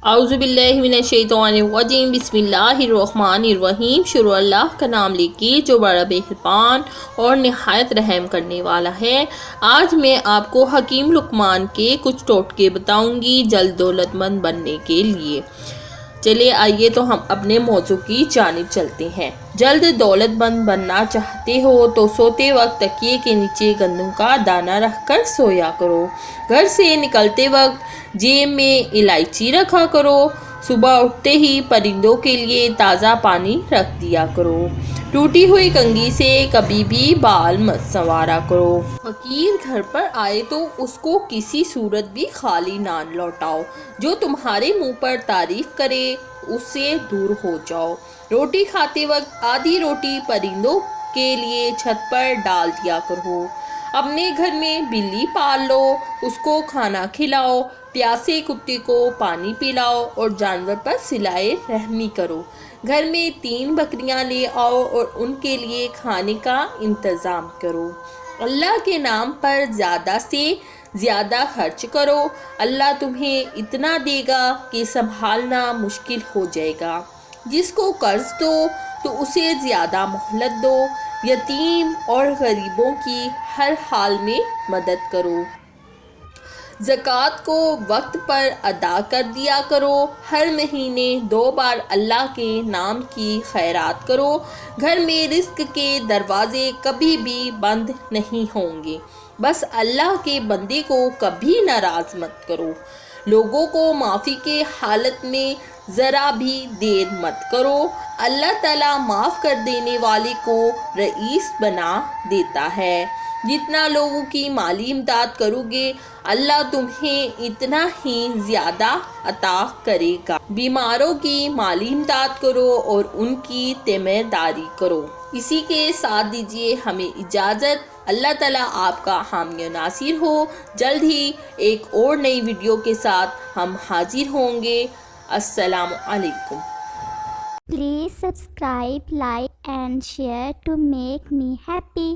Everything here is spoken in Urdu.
اعوذ باللہ من الشیطان الرجیم، بسم اللہ الرحمن الرحیم۔ شروع اللہ کا نام لے کے جو بڑا مہربان اور نہایت رحم کرنے والا ہے۔ آج میں آپ کو حکیم لقمان کے کچھ ٹوٹکے بتاؤں گی جلد دولت مند بننے کے لیے۔ چلیے آئیے تو ہم اپنے موضوع کی جانب چلتے ہیں۔ جلد دولت مند بننا چاہتے ہو تو سوتے وقت تکیے کے نیچے گندم کا دانہ رکھ کر سویا کرو۔ گھر سے نکلتے وقت جیب میں الائچی رکھا کرو۔ صبح اٹھتے ہی پرندوں کے لیے تازہ پانی رکھ دیا کرو۔ ٹوٹی ہوئی کنگھی سے کبھی بھی بال مت سنوارا کرو۔ فقیر گھر پر آئے تو اس کو کسی صورت بھی خالی نہ لوٹاؤ۔ جو تمہارے منہ پر تعریف کرے اس سے دور ہو جاؤ۔ روٹی کھاتے وقت آدھی روٹی پرندوں کے لیے چھت پر ڈال دیا کرو۔ اپنے گھر میں بلی پال لو، اس کو کھانا کھلاؤ، پیاسے کتے کو پانی پلاؤ اور جانور پر صلہ رحمی کرو۔ گھر میں 3 بکریاں لے آؤ اور ان کے لیے کھانے کا انتظام کرو۔ اللہ کے نام پر زیادہ سے زیادہ خرچ کرو۔ اللہ تمہیں اتنا دے گا کہ سنبھالنا مشکل ہو جائے گا۔ جس کو قرض دو تو اسے زیادہ مہلت دو۔ یتیم اور غریبوں کی ہر حال میں مدد کرو۔ زکوٰۃ کو وقت پر ادا کر دیا کرو۔ ہر مہینے 2 بار اللہ کے نام کی خیرات کرو۔ گھر میں رزق کے دروازے کبھی بھی بند نہیں ہوں گے۔ بس اللہ کے بندے کو کبھی ناراض مت کرو۔ لوگوں کو معافی کے حالت میں ذرا بھی دیر مت کرو۔ اللہ تعالیٰ معاف کر دینے والے کو رئیس بنا دیتا ہے۔ جتنا لوگوں کی مالی امداد کرو گے اللہ تمہیں اتنا ہی زیادہ عطا کرے گا۔ بیماروں کی مالی امداد کرو اور ان کی تیمارداری کرو۔ اسی کے ساتھ دیجیے ہمیں اجازت۔ اللہ تعالیٰ آپ کا حامی و ناصر ہو۔ جلد ہی ایک اور نئی ویڈیو کے ساتھ ہم حاضر ہوں گے۔ السلام علیکم۔ Please subscribe, like and share to make me happy.